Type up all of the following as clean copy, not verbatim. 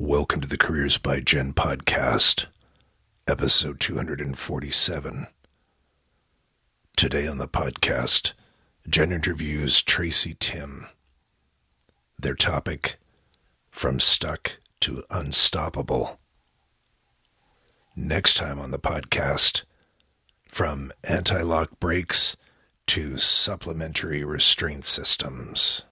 Welcome to the Careers by Jenn podcast, episode 247. Today on the podcast, Jenn interviews Tracy Timm. Their topic, From Stuck to Unstoppable. Next time on the podcast, From Anti-Lock Brakes to Supplementary Restraint Systems.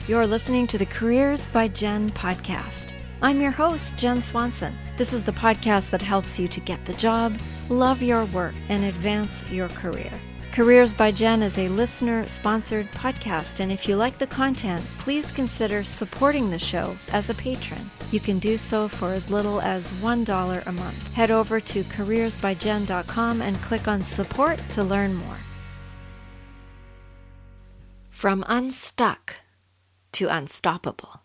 You're listening to the Careers by Jenn podcast. I'm your host, Jenn Swanson. This is the podcast that helps you to get the job, love your work, and advance your career. Careers by Jenn is a listener-sponsored podcast, and if you like the content, please consider supporting the show as a patron. You can do so for as little as $1 a month. Head over to careersbyjenn.com and click on support to learn more. From unstuck to unstoppable.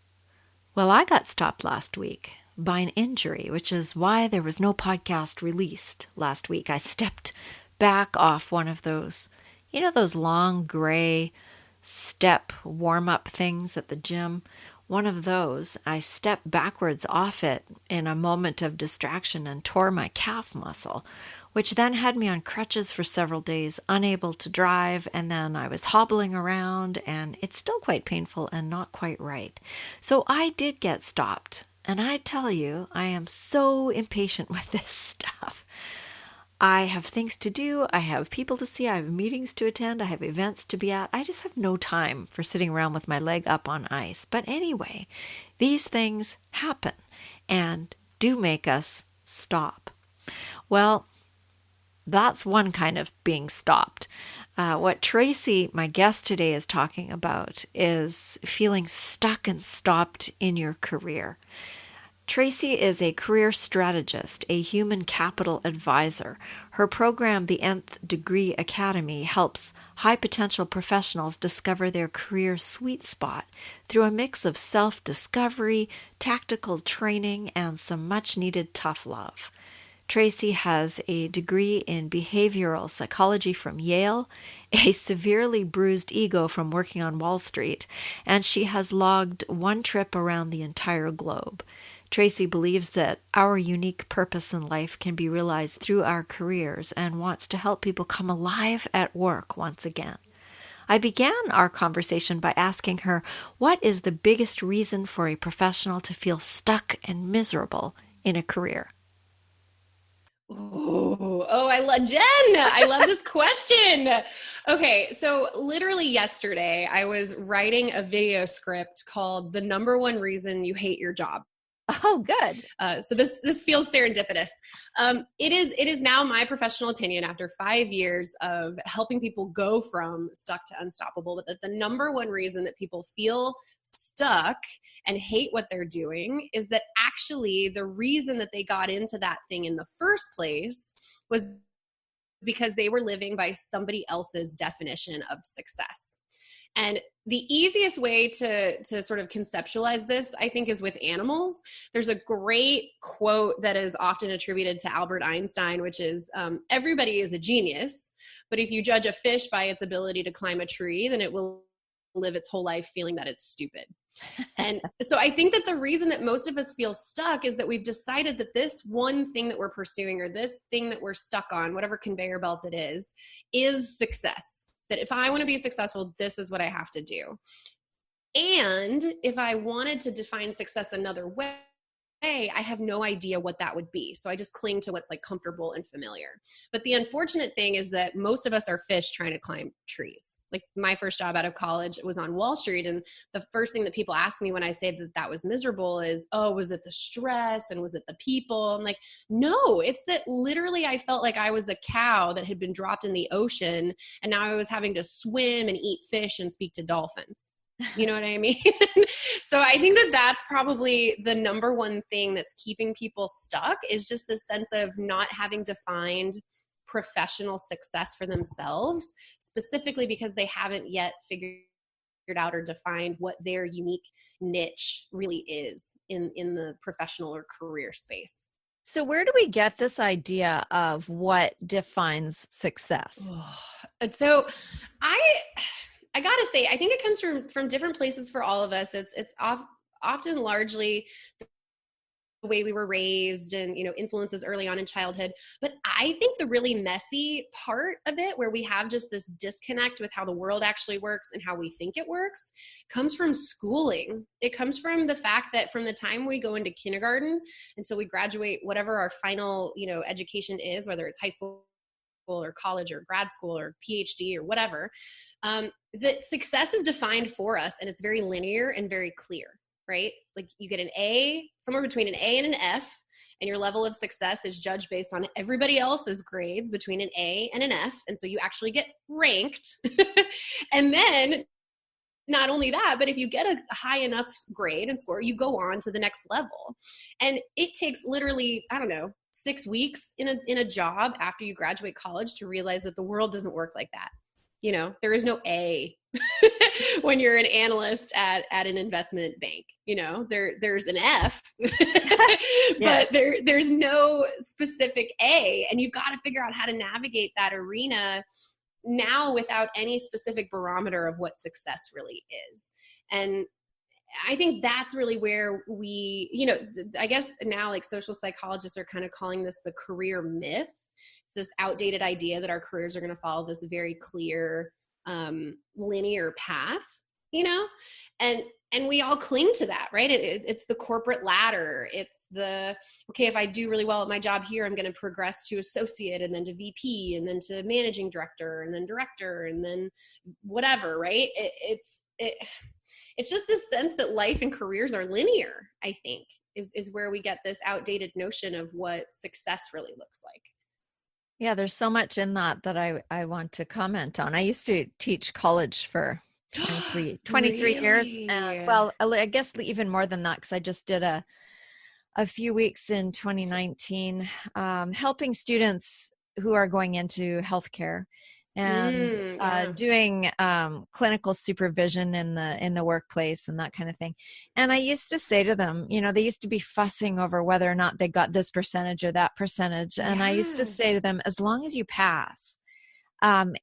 Well, I got stopped last week by an injury, which is why there was no podcast released last week. I stepped back off one of those, those long gray step warm-up things at the gym. One of those, I stepped backwards off it in a moment of distraction and tore my calf muscle, which then had me on crutches for several days, unable to drive, and then I was hobbling around, and it's still quite painful and not quite right. So I did get stopped, and I tell you, I am so impatient with this stuff. I have things to do, I have people to see, I have meetings to attend, I have events to be at. I just have no time for sitting around with my leg up on ice. But anyway, these things happen and do make us stop. Well, that's one kind of being stopped. What Tracy, my guest today, is talking about is feeling stuck and stopped in your career. Tracy is a career strategist, a human capital advisor. Her program, the Nth Degree Academy, helps high-potential professionals discover their career sweet spot through a mix of self-discovery, tactical training, and some much-needed tough love. Tracy has a degree in behavioral psychology from Yale, a severely bruised ego from working on Wall Street, and she has logged one trip around the entire globe. Tracy believes that our unique purpose in life can be realized through our careers and wants to help people come alive at work once again. I began our conversation by asking her, what is the biggest reason for a professional to feel stuck and miserable in a career? I love Jenn. I love this question. Okay, so literally yesterday, I was writing a video script called "The Number One Reason You Hate Your Job." Oh, good. So this feels serendipitous. It is now my professional opinion after 5 years of helping people go from stuck to unstoppable, that the number one reason that people feel stuck and hate what they're doing is that actually the reason that they got into that thing in the first place was because they were living by somebody else's definition of success. And the easiest way to sort of conceptualize this, I think, is with animals. There's a great quote that is often attributed to Albert Einstein, which is, everybody is a genius, but if you judge a fish by its ability to climb a tree, then it will live its whole life feeling that it's stupid. And so I think that the reason that most of us feel stuck is that we've decided that this one thing that we're pursuing or this thing that we're stuck on, whatever conveyor belt it is success. That if I want to be successful, this is what I have to do. And if I wanted to define success another way, I have no idea what that would be. So I just cling to what's like comfortable and familiar. But the unfortunate thing is that most of us are fish trying to climb trees. Like my first job out of college was on Wall Street. And the first thing that people ask me when I say that was miserable is, oh, was it the stress and was it the people? I'm like, no, it's that literally I felt like I was a cow that had been dropped in the ocean. And now I was having to swim and eat fish and speak to dolphins. You know what I mean? So I think that that's probably the number one thing that's keeping people stuck is just the sense of not having defined professional success for themselves, specifically because they haven't yet figured out or defined what their unique niche really is in the professional or career space. So where do we get this idea of what defines success? So I gotta say, I think it comes from different places for all of us. It's often largely way we were raised and, influences early on in childhood. But I think the really messy part of it, where we have just this disconnect with how the world actually works and how we think it works, comes from schooling. It comes from the fact that from the time we go into kindergarten until we graduate, whatever our final, education is, whether it's high school or college or grad school or PhD or whatever, that success is defined for us, and it's very linear and very clear. Right? Like you get an A, somewhere between an A and an F, and your level of success is judged based on everybody else's grades between an A and an F. And so you actually get ranked. And then not only that, but if you get a high enough grade and score, you go on to the next level. And it takes literally, 6 weeks in a job after you graduate college to realize that the world doesn't work like that. There is no A when you're an analyst at an investment bank. There's an F, but there's no specific A, and you've got to figure out how to navigate that arena now without any specific barometer of what success really is. And I think that's really where we, I guess now like social psychologists are kind of calling this the career myth. It's this outdated idea that our careers are going to follow this very clear, linear path, and we all cling to that, right? It's the corporate ladder. It's okay, if I do really well at my job here, I'm going to progress to associate and then to VP and then to managing director and then director and then whatever, right? It's just this sense that life and careers are linear, I think, is where we get this outdated notion of what success really looks like. Yeah, there's so much in that I want to comment on. I used to teach college for 23 years. And, well, I guess even more than that, because I just did a few weeks in 2019 helping students who are going into healthcare and doing clinical supervision in the workplace and that kind of thing. And I used to say to them, they used to be fussing over whether or not they got this percentage or that percentage. And I used to say to them, as long as you pass,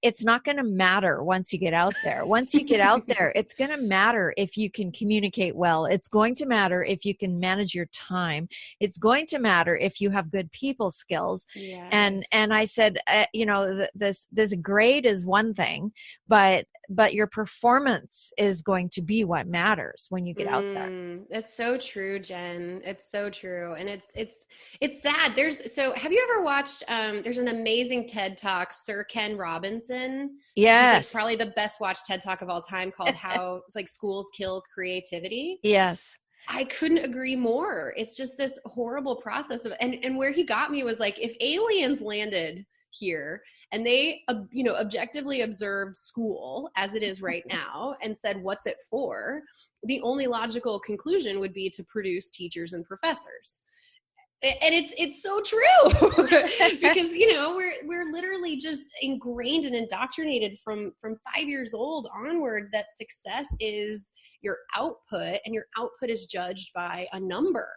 it's not going to matter once you get out there. Once you get out there, it's going to matter if you can communicate well. It's going to matter if you can manage your time. It's going to matter if you have good people skills. Yes. And I said, this grade is one thing, but your performance is going to be what matters when you get out there. It's so true, Jen. It's so true. And it's sad. Have you ever watched, there's an amazing TED Talk, Sir Ken Robinson. Yes. He's like probably the best watched TED Talk of all time, called How it's like Schools Kill Creativity. Yes. I couldn't agree more. It's just this horrible process and where he got me was like, if aliens landed here and they objectively observed school as it is right now and said, what's it for? The only logical conclusion would be to produce teachers and professors. And it's so true because, we're literally just ingrained and indoctrinated from 5 years old onward that success is your output, and your output is judged by a number.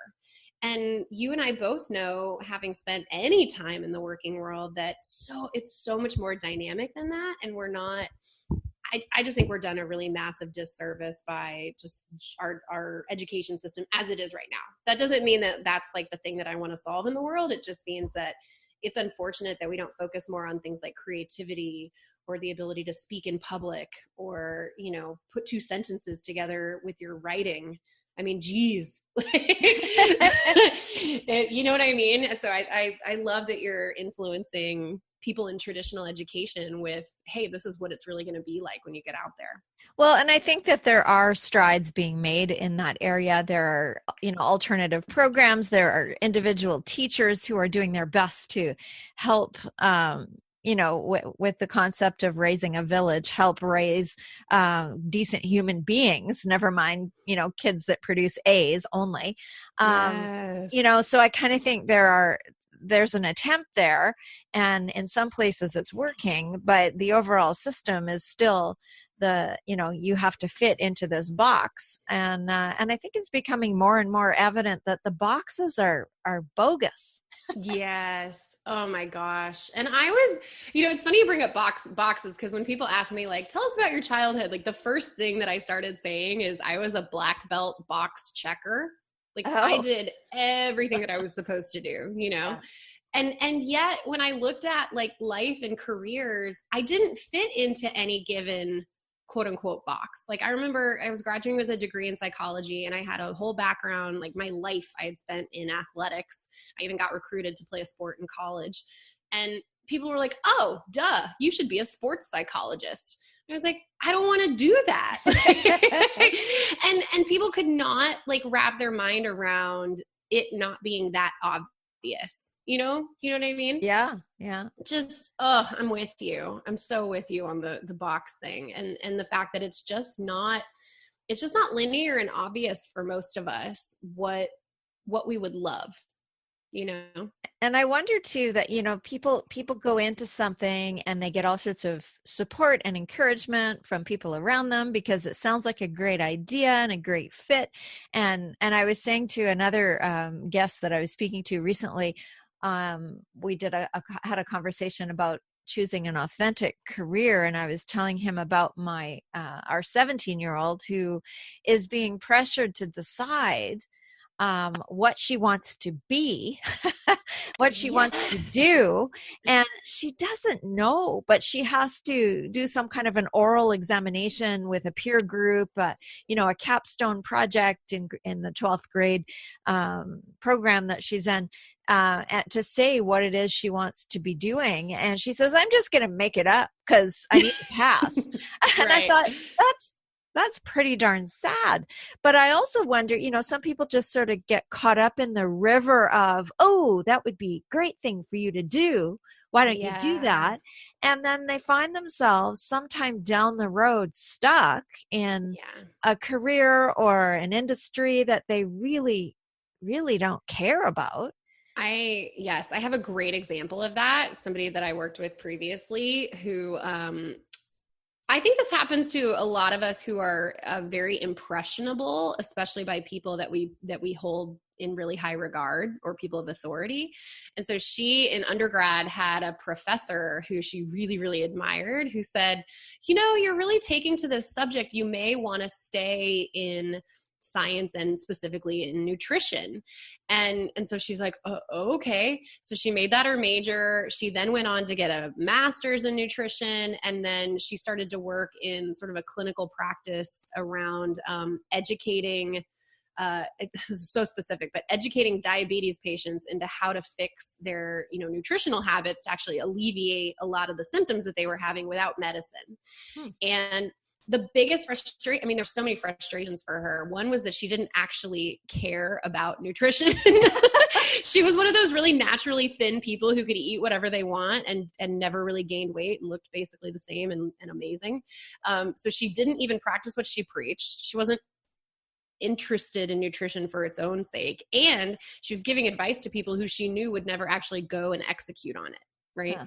And you and I both know, having spent any time in the working world, that it's so much more dynamic than that. And we're not, I just think we're done a really massive disservice by just our education system as it is right now. That doesn't mean that that's like the thing that I want to solve in the world. It just means that it's unfortunate that we don't focus more on things like creativity or the ability to speak in public or, put two sentences together with your writing. I mean, geez, you know what I mean? So I love that you're influencing people in traditional education with, hey, this is what it's really going to be like when you get out there. Well, and I think that there are strides being made in that area. There are, alternative programs. There are individual teachers who are doing their best to help, with the concept of raising a village, help raise decent human beings, never mind, kids that produce A's only. Yes. So I kind of think there's an attempt there, and in some places it's working, but the overall system is still you have to fit into this box. And I think it's becoming more and more evident that the boxes are bogus. Yes. Oh my gosh. And I was, it's funny you bring up boxes, because when people ask me, like, tell us about your childhood, like the first thing that I started saying is I was a black belt box checker. Like I Oh, did everything that I was supposed to do, you know? yeah. And yet when I looked at like life and careers, I didn't fit into any given quote unquote box. Like I remember I was graduating with a degree in psychology and I had a whole background, like my life I had spent in athletics. I even got recruited to play a sport in college. And people were like, oh, duh, you should be a sports psychologist. I was like, I don't want to do that. and people could not like wrap their mind around it not being that obvious. You know what I mean? Yeah. Yeah. Just I'm with you. I'm so with you on the box thing, and the fact that it's just not linear and obvious for most of us what we would love, you know. And I wonder too that, people go into something and they get all sorts of support and encouragement from people around them because it sounds like a great idea and a great fit. And I was saying to another guest that I was speaking to recently, we had a conversation about choosing an authentic career, and I was telling him about my our 17-year-old who is being pressured to decide what she wants to be, what she wants to do. And she doesn't know, but she has to do some kind of an oral examination with a peer group, a capstone project in the 12th grade program that she's in, to say what it is she wants to be doing. And she says, I'm just going to make it up because I need to pass. And I thought, that's pretty darn sad. But I also wonder, some people just sort of get caught up in the river of, oh, that would be a great thing for you to do. Why don't you do that? And then they find themselves sometime down the road stuck in a career or an industry that they really, really don't care about. I have a great example of that. Somebody that I worked with previously who, I think this happens to a lot of us who are very impressionable, especially by people that we hold in really high regard or people of authority. And so she in undergrad had a professor who she really, really admired who said, you're really taking to this subject. You may want to stay in science and specifically in nutrition. And so she's like, oh, okay. So she made that her major. She then went on to get a master's in nutrition. And then she started to work in sort of a clinical practice around educating, so specific, but educating diabetes patients into how to fix their, nutritional habits to actually alleviate a lot of the symptoms that they were having without medicine. And the biggest frustration, there's so many frustrations for her. One was that she didn't actually care about nutrition. She was one of those really naturally thin people who could eat whatever they want and never really gained weight and looked basically the same and amazing. So she didn't even practice what she preached. She wasn't interested in nutrition for its own sake. And she was giving advice to people who she knew would never actually go and execute on it. Right.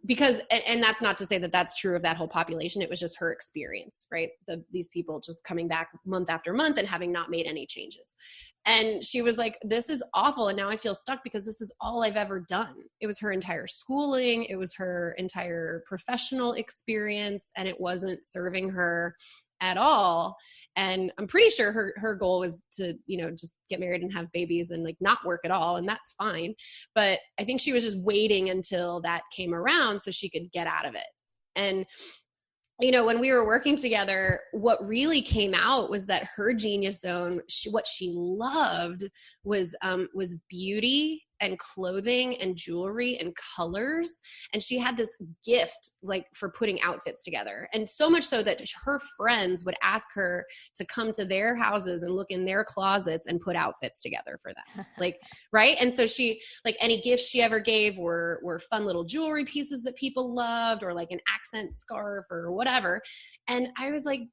Because, and that's not to say that that's true of that whole population. It was just her experience, right? These people just coming back month after month and having not made any changes. And she was like, this is awful. And now I feel stuck because this is all I've ever done. It was her entire schooling. It was her entire professional experience. And it wasn't serving her at all. And I'm pretty sure her goal was to, just get married and have babies and like not work at all. And that's fine. But I think she was just waiting until that came around so she could get out of it. And, when we were working together, what really came out was that her genius zone, what she loved was beauty and clothing and jewelry and colors. And she had this gift like for putting outfits together. And so much so that her friends would ask her to come to their houses and look in their closets and put outfits together for them. Like, right. And so she, like any gifts she ever gave were fun little jewelry pieces that people loved, or like an accent scarf or whatever. And I was like,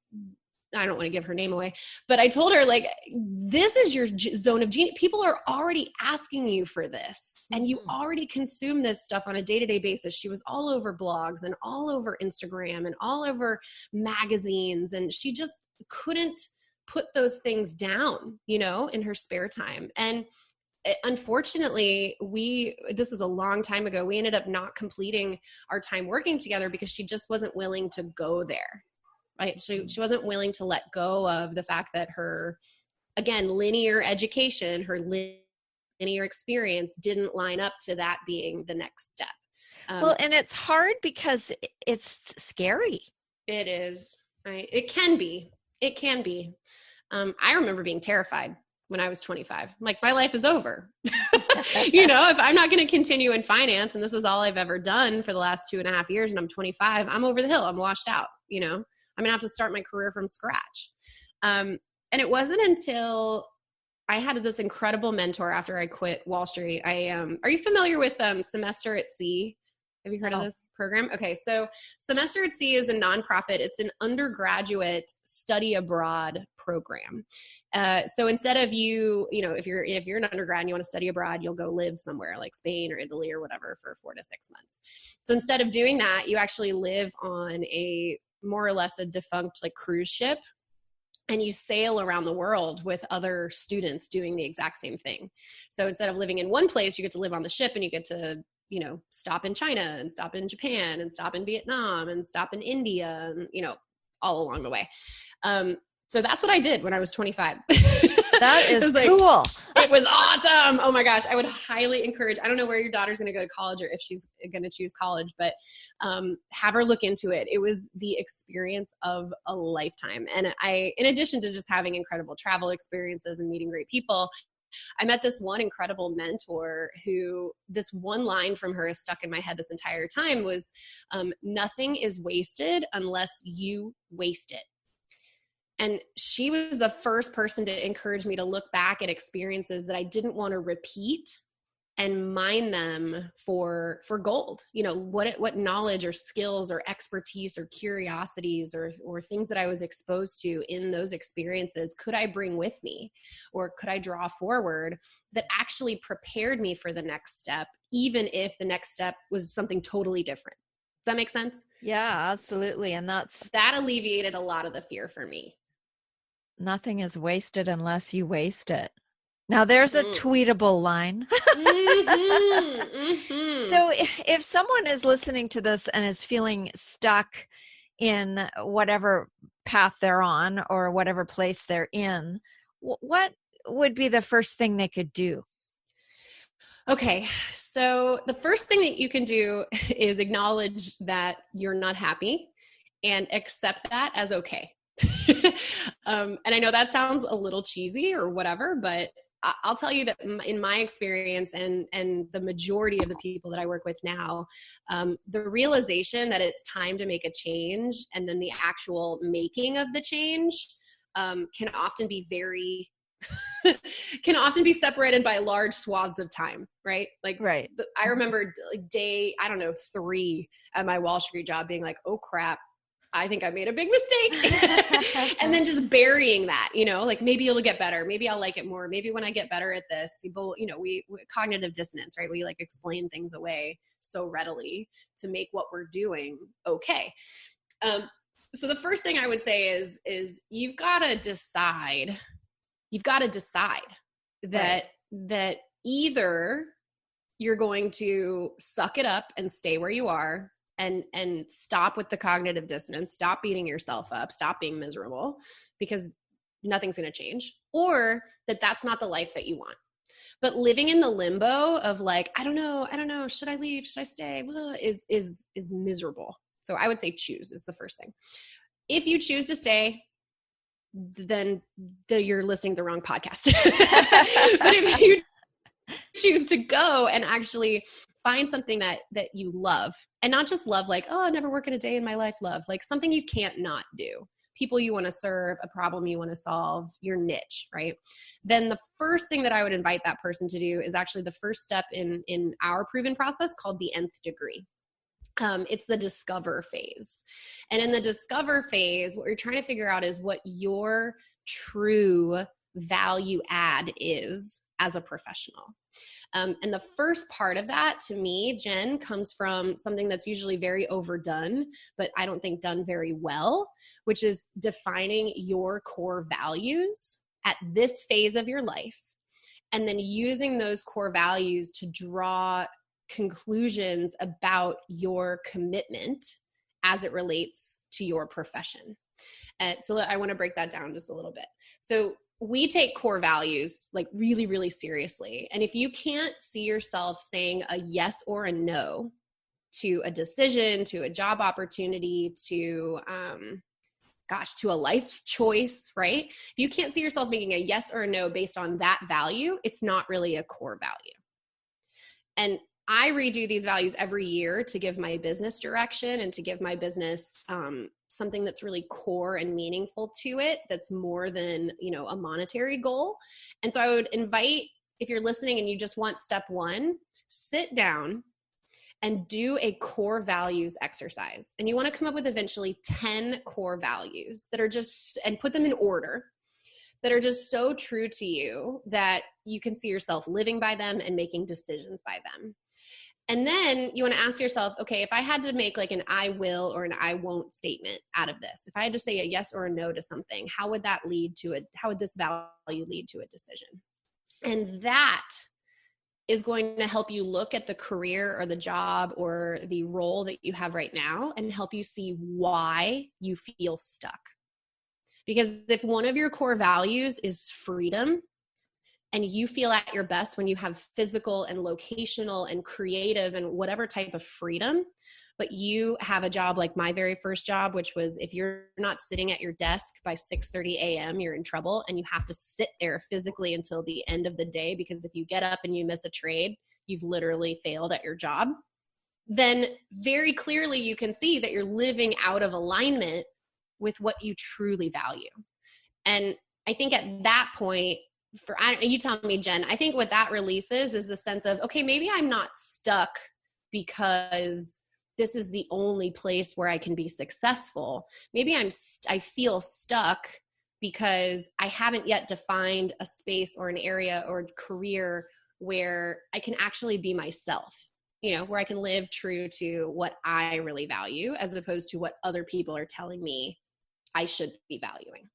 I don't want to give her name away, but I told her, like, this is your zone of genius. People are already asking you for this, and you already consume this stuff on a day-to-day basis. She was all over blogs and all over Instagram and all over magazines, and she just couldn't put those things down, in her spare time. And unfortunately, this was a long time ago, we ended up not completing our time working together because she just wasn't willing to go there. Right. She wasn't willing to let go of the fact that her again, linear education, her linear experience didn't line up to that being the next step. Well, and it's hard because it's scary. It is, right? It can be. It can be. I remember being terrified when I was 25. Like, my life is over. You know, if I'm not going to continue in finance and this is all I've ever done for the last 2.5 years and I'm 25, I'm over the hill. I'm washed out. You know, I'm going to have to start my career from scratch. And it wasn't until I had this incredible mentor after I quit Wall Street. Are you familiar with Semester at Sea? Have you heard of this program? Okay, so Semester at Sea is a nonprofit. It's an undergraduate study abroad program. So instead of if you're an undergrad and you want to study abroad, you'll go live somewhere like Spain or Italy or whatever for 4 to 6 months. So instead of doing that, you actually live on a more or less a defunct like cruise ship, and you sail around the world with other students doing the exact same thing. So instead of living in one place, you get to live on the ship and you get to, you know, stop in China and stop in Japan and stop in Vietnam and stop in India and, you know, all along the way. So that's what I did when I was 25. That is cool. It was awesome. Oh my gosh. I would highly encourage, I don't know where your daughter's going to go to college or if she's going to choose college, but have her look into it. It was the experience of a lifetime. And in addition to just having incredible travel experiences and meeting great people, I met this one incredible mentor who, this one line from her is stuck in my head this entire time was, nothing is wasted unless you waste it. And she was the first person to encourage me to look back at experiences that I didn't want to repeat and mine them for gold. You know, what knowledge or skills or expertise or curiosities or things that I was exposed to in those experiences could I bring with me, or could I draw forward that actually prepared me for the next step, even if the next step was something totally different. Does that make sense? Yeah, absolutely. And that alleviated a lot of the fear for me. Nothing is wasted unless you waste it. Now there's a tweetable line. So if someone is listening to this and is feeling stuck in whatever path they're on or whatever place they're in, what would be the first thing they could do? Okay, so the first thing that you can do is acknowledge that you're not happy and accept that as okay. And I know that sounds a little cheesy or whatever, but I'll tell you that in my experience and the majority of the people that I work with now, the realization that it's time to make a change and then the actual making of the change can often be separated by large swaths of time, right? Like, right. I remember day, 3 at my Wall Street job being like, oh crap, I think I made a big mistake. And then just burying that, you know, like maybe it'll get better. Maybe I'll like it more. Maybe when I get better at this, people, you know, we cognitive dissonance, right? We like explain things away so readily to make what we're doing okay. So the first thing I would say is you've got to decide that either you're going to suck it up and stay where you are and stop with the cognitive dissonance, stop beating yourself up, stop being miserable because nothing's going to change, or that's not the life that you want. But living in the limbo of like, I don't know, should I leave? Should I stay? Is miserable. So I would say choose is the first thing. If you choose to stay, then you're listening to the wrong podcast. But if you choose to go and actually find something that you love, and not just love like, oh, I'll never work in a day in my life, love like something you can't not do, people you want to serve, a problem you want to solve, your niche, right? Then the first thing that I would invite that person to do is actually the first step in our proven process called the nth degree. It's the discover phase. And in the discover phase, what you're trying to figure out is what your true value add is as a professional. And the first part of that, to me, Jen, comes from something that's usually very overdone, but I don't think done very well, which is defining your core values at this phase of your life, and then using those core values to draw conclusions about your commitment as it relates to your profession. So I want to break that down just a little bit. So we take core values like really, really seriously. And if you can't see yourself saying a yes or a no to a decision, to a job opportunity, to, to a life choice, right? If you can't see yourself making a yes or a no based on that value, it's not really a core value. And I redo these values every year to give my business direction and to give my business something that's really core and meaningful to it, that's more than, a monetary goal. And so I would invite, if you're listening and you just want step one, sit down and do a core values exercise. And you want to come up with eventually 10 core values that are just, and put them in order, that are just so true to you that you can see yourself living by them and making decisions by them. And then you want to ask yourself, okay, if I had to make like an I will or an I won't statement out of this, if I had to say a yes or a no to something, how would this value lead to a decision? And that is going to help you look at the career or the job or the role that you have right now and help you see why you feel stuck. Because if one of your core values is freedom, and you feel at your best when you have physical and locational and creative and whatever type of freedom, but you have a job like my very first job, which was if you're not sitting at your desk by 6:30 a.m., you're in trouble and you have to sit there physically until the end of the day, because if you get up and you miss a trade, you've literally failed at your job. Then very clearly you can see that you're living out of alignment with what you truly value. And I think at that point, you tell me, Jen, I think what that releases is the sense of, okay, maybe I'm not stuck because this is the only place where I can be successful. Maybe I feel stuck because I haven't yet defined a space or an area or a career where I can actually be myself, where I can live true to what I really value as opposed to what other people are telling me I should be valuing.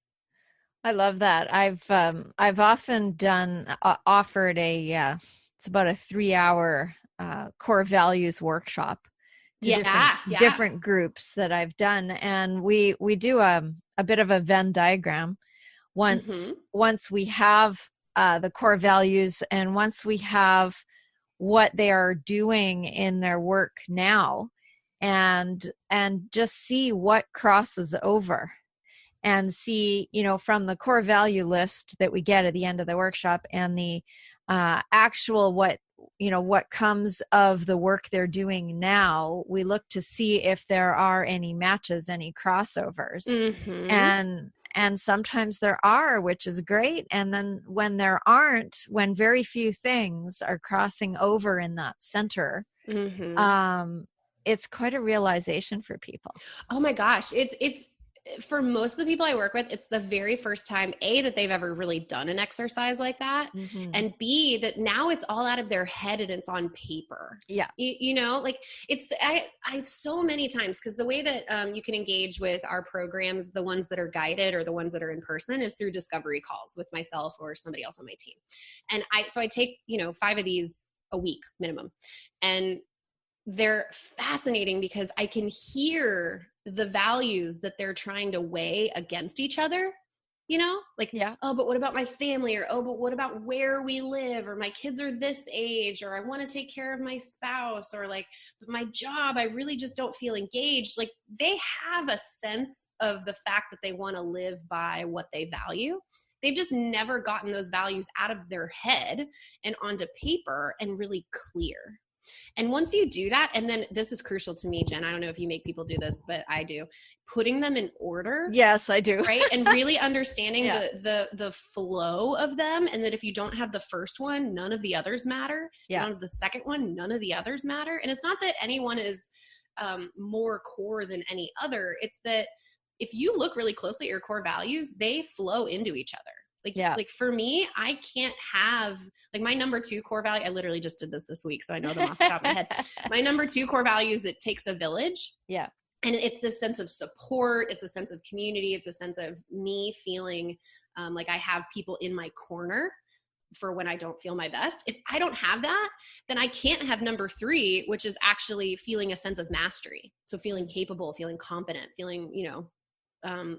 I love that. I've often offered it's about a 3-hour core values workworkshop to different groups that I've done, and we do a bit of a Venn diagram. Once we have the core values, and once we have what they are doing in their work now, and just see what crosses over. And see, from the core value list that we get at the end of the workshop and the actual what comes of the work they're doing now, we look to see if there are any matches, any crossovers. And sometimes there are, which is great. And then when there aren't, when very few things are crossing over in that center, it's quite a realization for people. Oh my gosh. It's for most of the people I work with, it's the very first time, A, that they've ever really done an exercise like that. And B, that now it's all out of their head and it's on paper. Yeah. I so many times, because the way that you can engage with our programs, the ones that are guided or the ones that are in person, is through discovery calls with myself or somebody else on my team. And I take, 5 of these a week minimum. And they're fascinating because I can hear the values that they're trying to weigh against each other, oh, but what about my family? Or, oh, but what about where we live? Or my kids are this age, or I want to take care of my spouse, or but my job, I really just don't feel engaged. They have a sense of the fact that they want to live by what they value. They've just never gotten those values out of their head and onto paper and really clear. And once you do that, and then this is crucial to me, Jen, I don't know if you make people do this, but I do, putting them in order. Yes, I do. Right. And really understanding the flow of them. And that if you don't have the first one, none of the others matter. Yeah. You don't have the second one, none of the others matter. And it's not that anyone is more core than any other. It's that if you look really closely at your core values, they flow into each other. Like for me, I can't have my number 2 core value. I literally just did this week, so I know them off the top of my head. My number 2 core value is it takes a village. Yeah. And it's this sense of support. It's a sense of community. It's a sense of me feeling like I have people in my corner for when I don't feel my best. If I don't have that, then I can't have number 3, which is actually feeling a sense of mastery. So feeling capable, feeling competent, feeling,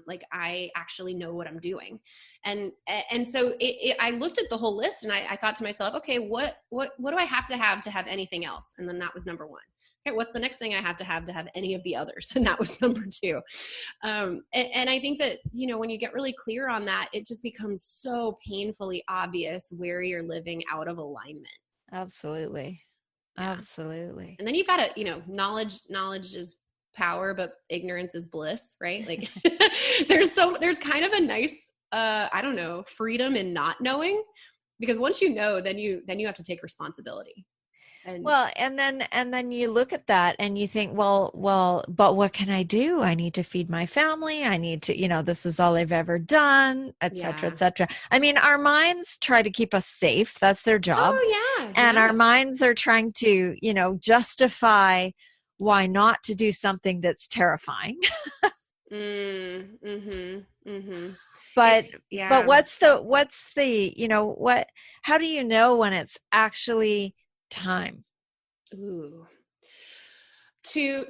like I actually know what I'm doing. And so I looked at the whole list and I thought to myself, okay, what do I have to have anything else? And then that was number one. Okay, what's the next thing I have to have any of the others? And that was number two. And I think that, you know, when you get really clear on that, it just becomes so painfully obvious where you're living out of alignment. Absolutely. Yeah. Absolutely. And then you've got to, you know, knowledge is power, but ignorance is bliss, right? Like there's kind of a nice, I don't know, freedom in not knowing, because once you know, then you have to take responsibility. And then you look at that and you think, well, but what can I do? I need to feed my family. I need to, you know, this is all I've ever done, et cetera, et cetera. I mean, our minds try to keep us safe. That's their job. Oh yeah. And our minds are trying to, you know, justify why not to do something that's terrifying. But what's the, you know, how do you know when it's actually time? Ooh.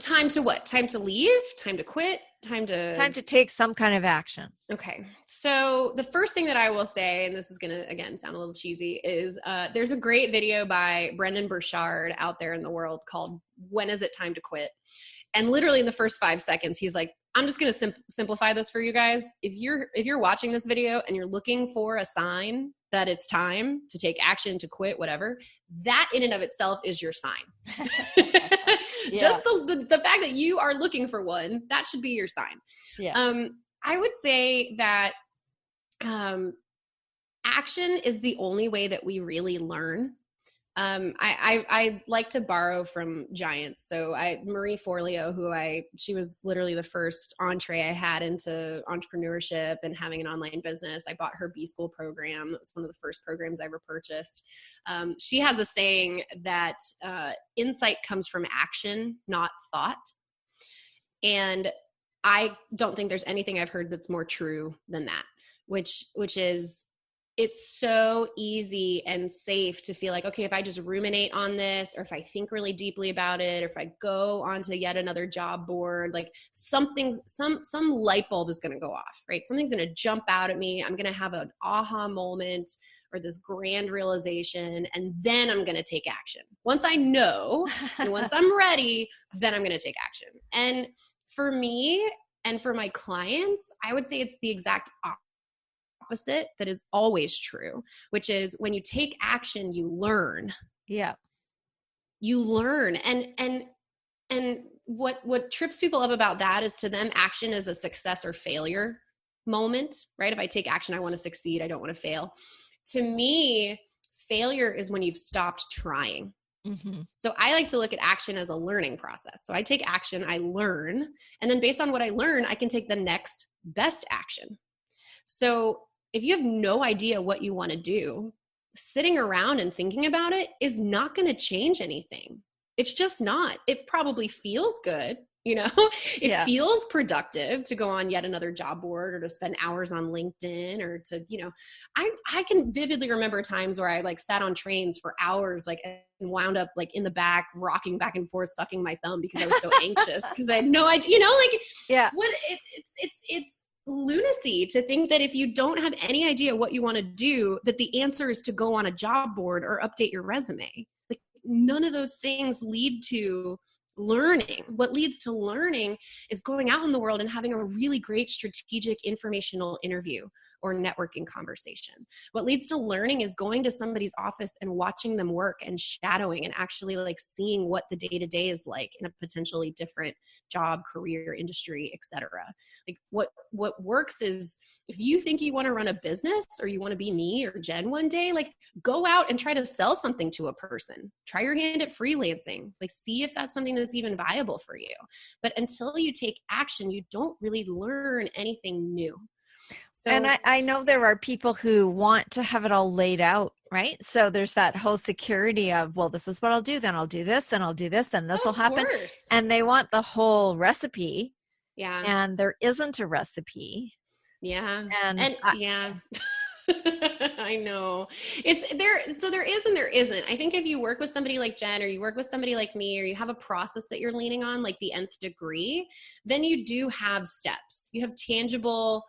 Time to what? Time to leave? Time to quit? Time to take some kind of action. Okay. So the first thing that I will say, and this is going to, again, sound a little cheesy, is there's a great video by Brendon Burchard out there in the world called When Is It Time to Quit? And literally in the first 5 seconds, he's like, I'm just going to simplify this for you guys. If you're watching this video and you're looking for a sign that it's time to take action, to quit, whatever, that in and of itself is your sign. Yeah. Just the fact that you are looking for one, that should be your sign. Yeah. I would say that action is the only way that we really learn. I like to borrow from giants. So Marie Forleo, she was literally the first entree I had into entrepreneurship and having an online business. I bought her B School program. It was one of the first programs I ever purchased. She has a saying that insight comes from action, not thought. And I don't think there's anything I've heard that's more true than that, which is, it's so easy and safe to feel like, okay, if I just ruminate on this, or if I think really deeply about it, or if I go onto yet another job board, like some light bulb is going to go off, right? Something's going to jump out at me. I'm going to have an aha moment or this grand realization, and then I'm going to take action. Once I know, and once I'm ready, then I'm going to take action. And for me and for my clients, I would say it's the exact opposite that is always true, which is when you take action, you learn. Yeah. You learn. And what trips people up about that is, to them, action is a success or failure moment, right? If I take action, I want to succeed. I don't want to fail. To me, failure is when you've stopped trying. Mm-hmm. So I like to look at action as a learning process. So I take action, I learn, and then based on what I learn, I can take the next best action. So if you have no idea what you want to do, sitting around and thinking about it is not going to change anything. It's just not. It probably feels good. You know, it feels productive to go on yet another job board, or to spend hours on LinkedIn, or to, you know, I can vividly remember times where I like sat on trains for hours, like, and wound up like in the back, rocking back and forth, sucking my thumb because I was so anxious because I had no idea, you know, like, it's lunacy to think that if you don't have any idea what you want to do, that the answer is to go on a job board or update your resume. Like, none of those things lead to learning. What leads to learning is going out in the world and having a really great strategic informational interview or networking conversation. What leads to learning is going to somebody's office and watching them work and shadowing and actually like seeing what the day-to-day is like in a potentially different job, career, industry, etc. Like what works is, if you think you want to run a business, or you want to be me or Jenn one day, like, go out and try to sell something to a person. Try your hand at freelancing. Like, see if that's something that's even viable for you. But until you take action, you don't really learn anything new. So, and I know there are people who want to have it all laid out, right? So there's that whole security of, well, this is what I'll do, then I'll do this, then I'll do this, then this will happen. Course. And they want the whole recipe. Yeah. And there isn't a recipe. Yeah. And I know. It's there. So there is and there isn't. I think if you work with somebody like Jenn, or you work with somebody like me, or you have a process that you're leaning on, like the nth degree, then you do have steps. You have tangible,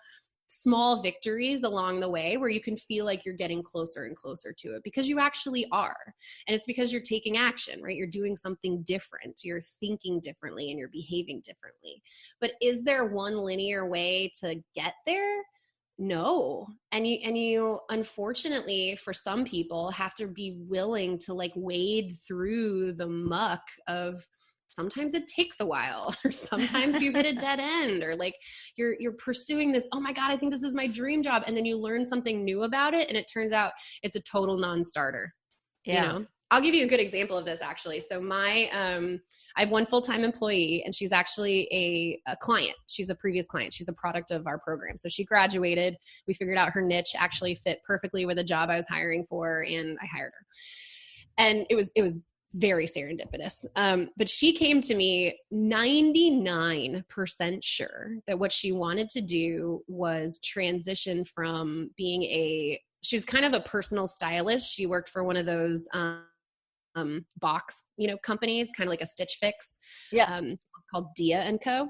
small victories along the way where you can feel like you're getting closer and closer to it, because you actually are. And it's because you're taking action, right? You're doing something different. You're thinking differently and you're behaving differently. But is there one linear way to get there? No. And you unfortunately, for some people, have to be willing to like wade through the muck of, sometimes it takes a while, or sometimes you hit a dead end, or like you're pursuing this, oh my God, I think this is my dream job. And then you learn something new about it, and it turns out it's a total non-starter. Yeah. You know, I'll give you a good example of this actually. So I have one full-time employee, and she's actually a client. She's a previous client. She's a product of our program. So she graduated. We figured out her niche actually fit perfectly with a job I was hiring for, and I hired her. And it was very serendipitous. But she came to me 99% sure that what she wanted to do was transition from being she was kind of a personal stylist. She worked for one of those box, companies, kind of like a Stitch Fix, called Dia & Co.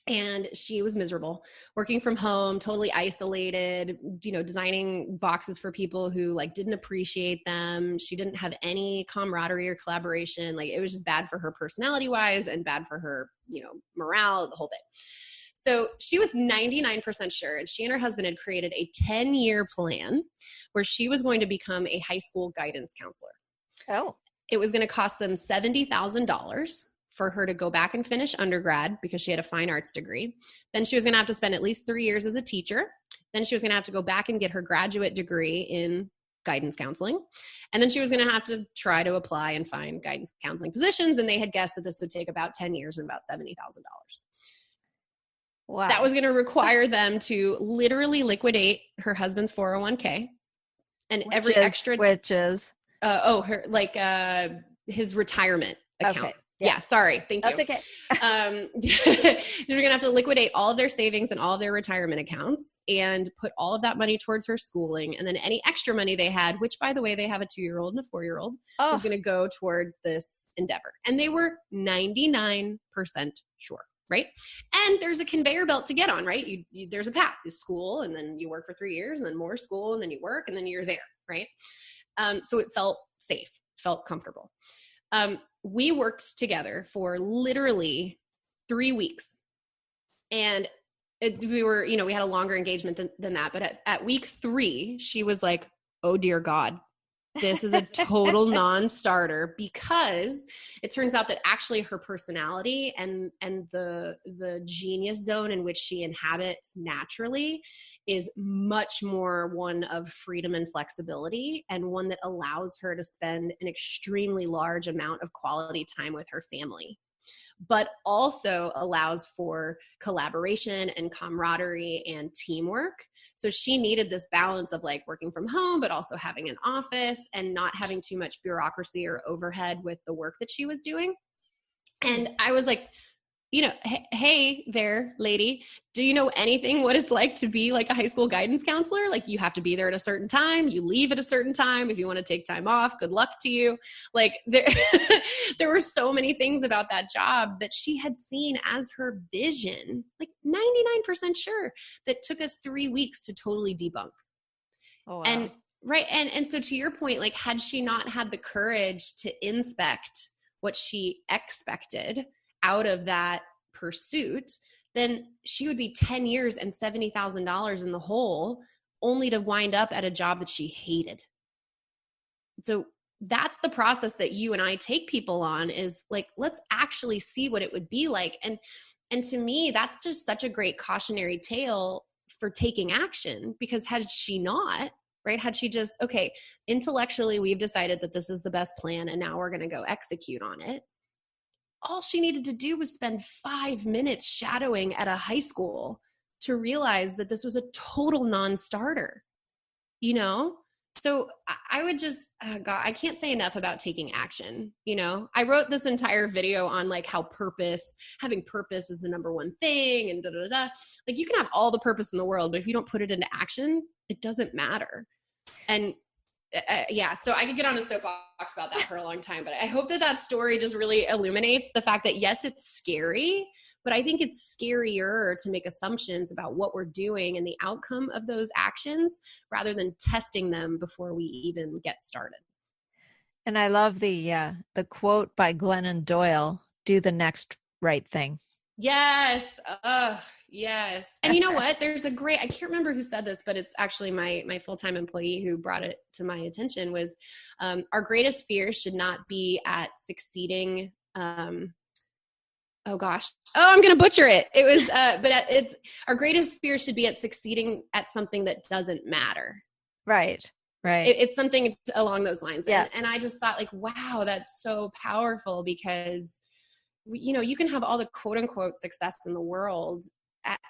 And she was miserable, working from home, totally isolated, designing boxes for people who like didn't appreciate them. She didn't have any camaraderie or collaboration. Like, it was just bad for her personality wise and bad for her, morale, the whole bit. So she was 99% sure, and she and her husband had created a 10-year plan where she was going to become a high school guidance counselor. Oh. It was going to cost them $70,000 for her to go back and finish undergrad, because she had a fine arts degree. Then she was going to have to spend at least 3 years as a teacher. Then she was going to have to go back and get her graduate degree in guidance counseling. And then she was going to have to try to apply and find guidance counseling positions. And they had guessed that this would take about 10 years and about $70,000. Wow. That was going to require them to literally liquidate her husband's 401k and which is his retirement account. Okay. Yeah, sorry. Thank you. That's okay. They're going to have to liquidate all of their savings and all of their retirement accounts and put all of that money towards her schooling. And then any extra money they had, which by the way, they have a 2-year-old and a 4-year-old, was going to go towards this endeavor. And they were 99% sure. Right. And there's a conveyor belt to get on, right? There's a path. You school, and then you work for 3 years, and then more school, and then you work, and then you're there. Right. So it felt safe, felt comfortable. We worked together for literally 3 weeks, and we had a longer engagement than that. But at week 3, she was like, oh dear God, this is a total non-starter, because it turns out that actually her personality and the genius zone in which she inhabits naturally is much more one of freedom and flexibility, and one that allows her to spend an extremely large amount of quality time with her family, but also allows for collaboration and camaraderie and teamwork. So she needed this balance of like working from home, but also having an office and not having too much bureaucracy or overhead with the work that she was doing. And I was like, hey there, lady, do you know anything what it's like to be like a high school guidance counselor? Like, you have to be there at a certain time. You leave at a certain time. If you want to take time off, good luck to you. Like, there were so many things about that job that she had seen as her vision, like 99% sure, that took us 3 weeks to totally debunk. Oh, wow. And right. And so to your point, like, had she not had the courage to inspect what she expected out of that pursuit, then she would be 10 years and $70,000 in the hole, only to wind up at a job that she hated. So that's the process that you and I take people on, is like, let's actually see what it would be like. And to me, that's just such a great cautionary tale for taking action, because had she not, right, had she just, okay, intellectually, we've decided that this is the best plan, and now we're going to go execute on it. All she needed to do was spend 5 minutes shadowing at a high school to realize that this was a total non-starter, So I would just, God, I can't say enough about taking action. I wrote this entire video on like how having purpose is the number one thing and da, da, da. Like you can have all the purpose in the world, but if you don't put it into action, it doesn't matter. And yeah, so I could get on a soapbox about that for a long time, but I hope that story just really illuminates the fact that yes, it's scary, but I think it's scarier to make assumptions about what we're doing and the outcome of those actions rather than testing them before we even get started. And I love the quote by Glennon Doyle, "Do the next right thing." Yes. Yes. And you know what? There's I can't remember who said this, but it's actually my full-time employee who brought it to my attention was, our greatest fear should not be at succeeding. Oh gosh. Oh, I'm going to butcher it. It was, it's our greatest fear should be at succeeding at something that doesn't matter. Right. Right. It's something along those lines. Yeah. And I just thought like, wow, that's so powerful because you can have all the quote unquote success in the world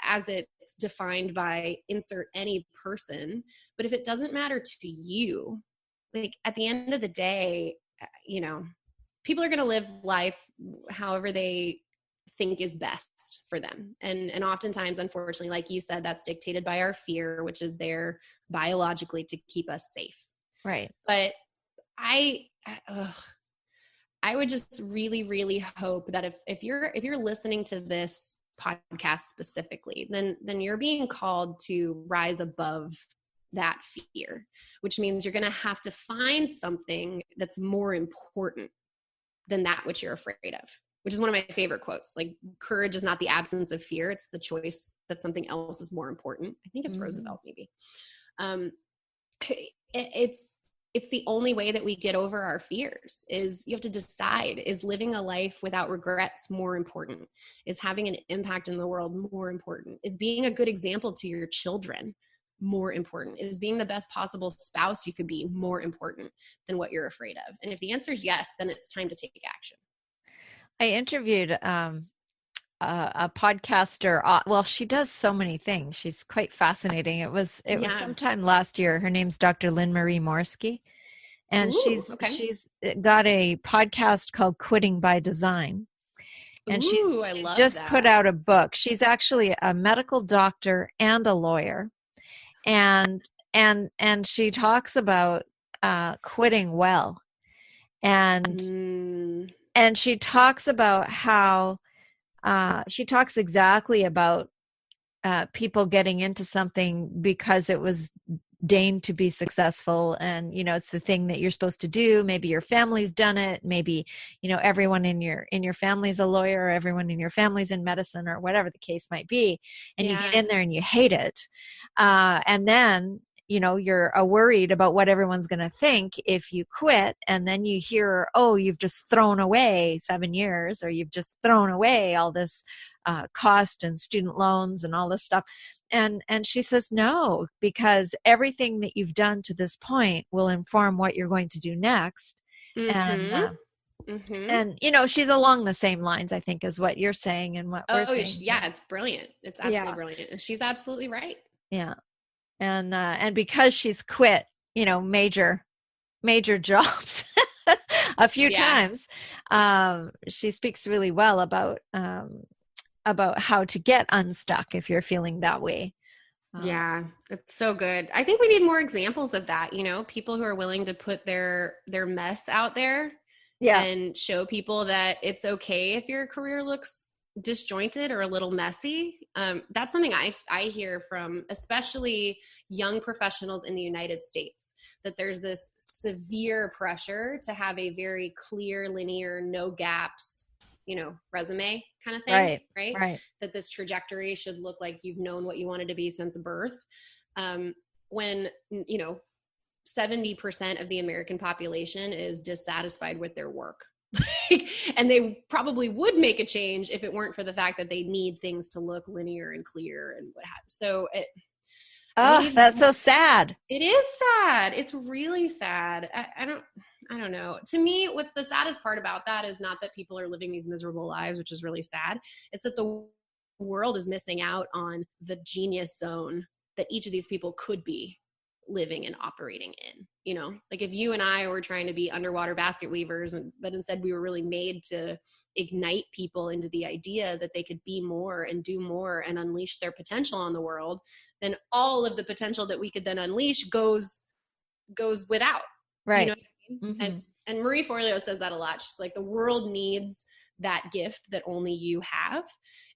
as it's defined by insert any person. But if it doesn't matter to you, like at the end of the day, people are going to live life however they think is best for them. And oftentimes, unfortunately, like you said, that's dictated by our fear, which is there biologically to keep us safe. Right. But I would just really, really hope that if you're listening to this podcast specifically, then you're being called to rise above that fear, which means you're going to have to find something that's more important than that which you're afraid of, which is one of my favorite quotes. Like, courage is not the absence of fear. It's the choice that something else is more important. I think it's Roosevelt, maybe. It's the only way that we get over our fears. Is you have to decide, is living a life without regrets more important? Is having an impact in the world more important? Is being a good example to your children more important? Is being the best possible spouse you could be more important than what you're afraid of? And if the answer is yes, then it's time to take action. I interviewed a podcaster. Well, she does so many things. She's quite fascinating. It was sometime last year. Her name's Dr. Lynn Marie Morsky, and she's got a podcast called Quitting by Design. And she's just put out a book. She's actually a medical doctor and a lawyer, and she talks about quitting well, and she talks about how. She talks exactly about people getting into something because it was deigned to be successful, and it's the thing that you're supposed to do. Maybe your family's done it. Maybe everyone in your family's a lawyer, or everyone in your family's in medicine, or whatever the case might be. And you get in there and you hate it, and then you're worried about what everyone's going to think if you quit. And then you hear, oh, you've just thrown away 7 years, or you've just thrown away all this cost and student loans and all this stuff. And she says, no, because everything that you've done to this point will inform what you're going to do next. And she's along the same lines, I think, as what you're saying and what we're saying. Yeah, it's brilliant. It's absolutely brilliant. And she's absolutely right. Yeah. And because she's quit, major jobs a few times, she speaks really well about how to get unstuck if you're feeling that way. Yeah, it's so good. I think we need more examples of that. People who are willing to put their mess out there, and show people that it's okay if your career looks disjointed or a little messy. That's something I hear from especially young professionals in the United States, that there's this severe pressure to have a very clear, linear, no gaps, resume kind of thing, right? That this trajectory should look like you've known what you wanted to be since birth. When 70% of the American population is dissatisfied with their work. And they probably would make a change if it weren't for the fact that they need things to look linear and clear and what have you. So that's so sad. It is sad. It's really sad. I don't know. To me, what's the saddest part about that is not that people are living these miserable lives, which is really sad. It's that the world is missing out on the genius zone that each of these people could be living and operating in. like if you and I were trying to be underwater basket weavers, but instead we were really made to ignite people into the idea that they could be more and do more and unleash their potential on the world, then all of the potential that we could then unleash goes without. Right. You know what I mean? Mm-hmm. And Marie Forleo says that a lot. She's like, the world needs that gift that only you have.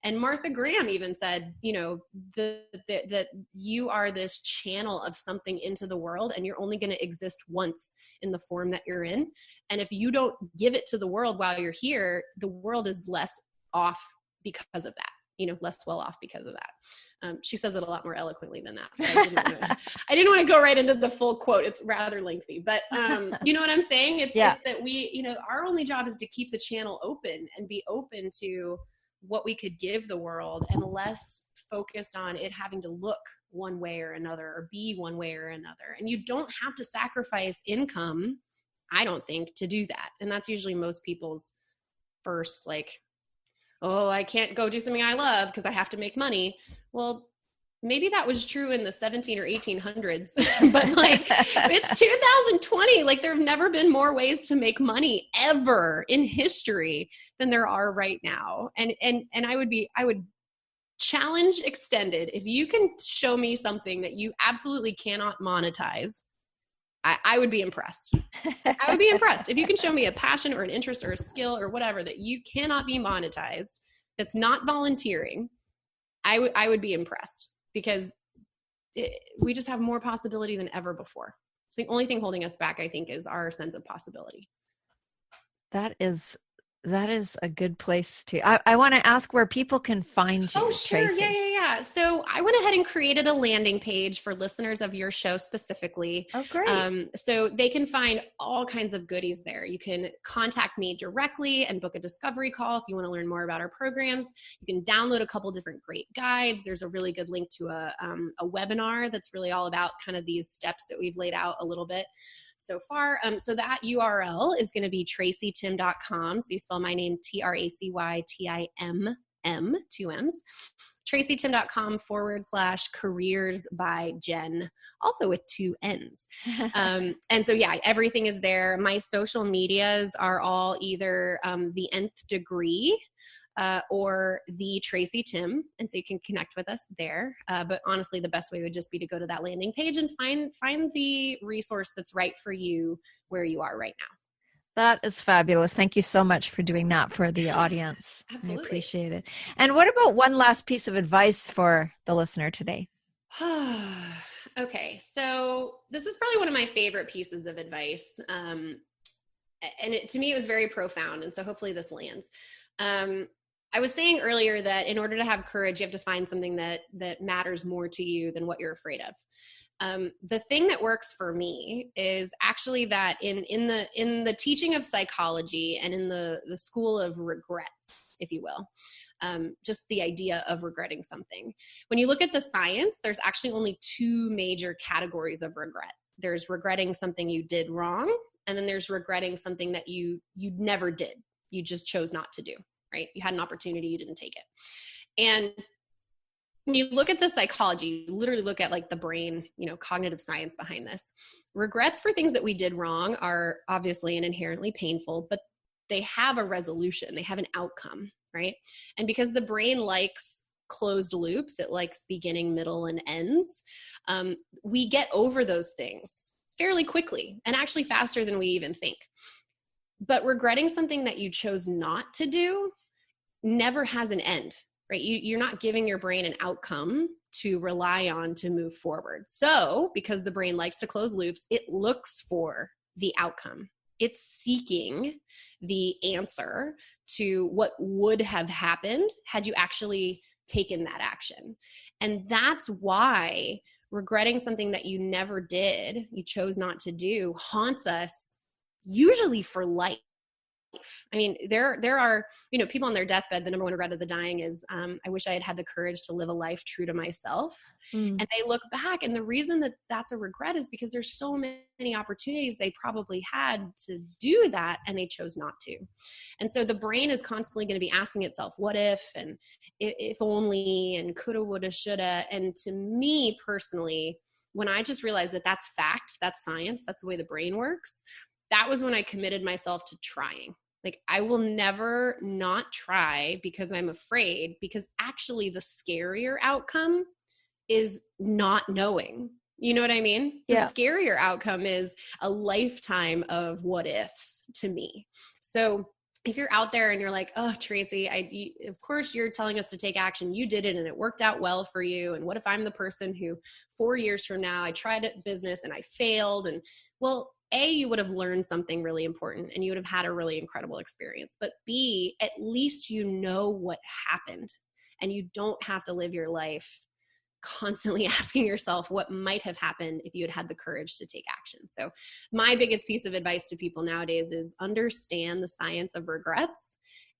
And Martha Graham even said, that you are this channel of something into the world, and you're only going to exist once in the form that you're in. And if you don't give it to the world while you're here, the world is less off because of that, less well off because of that. She says it a lot more eloquently than that. I didn't want to go right into the full quote. It's rather lengthy, but you know what I'm saying? It's that we, our only job is to keep the channel open and be open to what we could give the world, and less focused on it having to look one way or another or be one way or another. And you don't have to sacrifice income, I don't think, to do that. And that's usually most people's first, like, oh, I can't go do something I love because I have to make money. Well, maybe that was true in the 17 or 1800s, but like it's 2020. Like there have never been more ways to make money ever in history than there are right now. And I would challenge extended. If you can show me something that you absolutely cannot monetize, I would be impressed. I would be impressed. If you can show me a passion or an interest or a skill or whatever that you cannot be monetized, that's not volunteering, I would be impressed, because we just have more possibility than ever before. So the only thing holding us back, I think, is our sense of possibility. That is a good place to, I want to ask where people can find you. Oh, sure. Tracy. Yeah. So I went ahead and created a landing page for listeners of your show specifically. Oh, great. So they can find all kinds of goodies there. You can contact me directly and book a discovery call if you want to learn more about our programs. You can download a couple different great guides. There's a really good link to a webinar that's really all about kind of these steps that we've laid out a little bit so far. So that URL is going to be tracytimm.com. So you spell my name TracyTimm, 2 M's. tracytimm.com/careersbyJenn, also with 2 N's. And so, yeah, everything is there. My social medias are all either the Nth Degree or the Tracy Timm. And so you can connect with us there. But honestly, the best way would just be to go to that landing page and find the resource that's right for you where you are right now. That is fabulous. Thank you so much for doing that for the audience. Absolutely. I appreciate it. And what about one last piece of advice for the listener today? Okay. So this is probably one of my favorite pieces of advice. And to me, it was very profound. And so hopefully this lands. I was saying earlier that in order to have courage, you have to find something that matters more to you than what you're afraid of. The thing that works for me is actually that in the teaching of psychology and in the school of regrets, if you will, just the idea of regretting something. When you look at the science, there's actually only 2 major categories of regret. There's regretting something you did wrong, and then there's regretting something that you never did. You just chose not to do, right? You had an opportunity, you didn't take it. And when you look at the psychology, you literally look at like the brain, cognitive science behind this. Regrets for things that we did wrong are obviously and inherently painful, but they have a resolution. They have an outcome, right? And because the brain likes closed loops, it likes beginning, middle, and ends, we get over those things fairly quickly, and actually faster than we even think. But regretting something that you chose not to do never has an end, right? You're not giving your brain an outcome to rely on to move forward. So because the brain likes to close loops, it looks for the outcome. It's seeking the answer to what would have happened had you actually taken that action. And that's why regretting something that you never did, you chose not to do, haunts us usually for life. I mean, there are, people on their deathbed, the number one regret of the dying is, I wish I had had the courage to live a life true to myself. And they look back, and the reason that that's a regret is because there's so many opportunities they probably had to do that, and they chose not to. And so the brain is constantly going to be asking itself, what if, and if only, and coulda, woulda, shoulda. And to me personally, when I just realized that that's fact, that's science, that's the way the brain works, that was when I committed myself to trying. Like, I will never not try because I'm afraid, because actually the scarier outcome is not knowing. You know what I mean? Yeah. The scarier outcome is a lifetime of what ifs to me. So if you're out there and you're like, oh, Tracy, of course you're telling us to take action. You did it and it worked out well for you. And what if I'm the person who 4 years from now, I tried a business and I failed? And well, A, you would have learned something really important and you would have had a really incredible experience. But B, at least you know what happened and you don't have to live your life constantly asking yourself what might have happened if you had had the courage to take action. So my biggest piece of advice to people nowadays is understand the science of regrets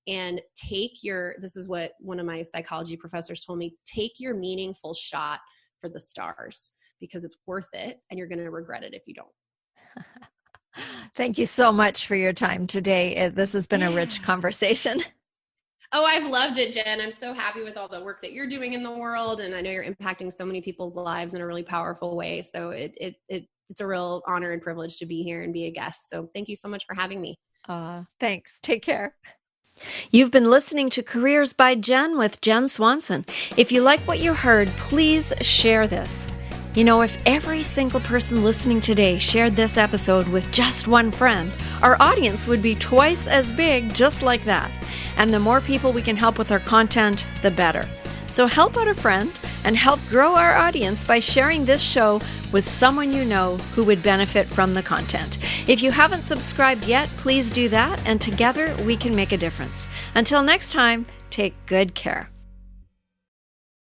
and this is what one of my psychology professors told me, take your meaningful shot for the stars, because it's worth it and you're going to regret it if you don't. Thank you so much for your time today. This has been a rich conversation. Oh, I've loved it, Jen. I'm so happy with all the work that you're doing in the world. And I know you're impacting so many people's lives in a really powerful way. So it's a real honor and privilege to be here and be a guest. So thank you so much for having me. Thanks. Take care. You've been listening to Careers by Jenn with Jenn Swanson. If you like what you heard, please share this. You know, if every single person listening today shared this episode with just one friend, our audience would be twice as big just like that. And the more people we can help with our content, the better. So help out a friend and help grow our audience by sharing this show with someone you know who would benefit from the content. If you haven't subscribed yet, please do that, and together we can make a difference. Until next time, take good care.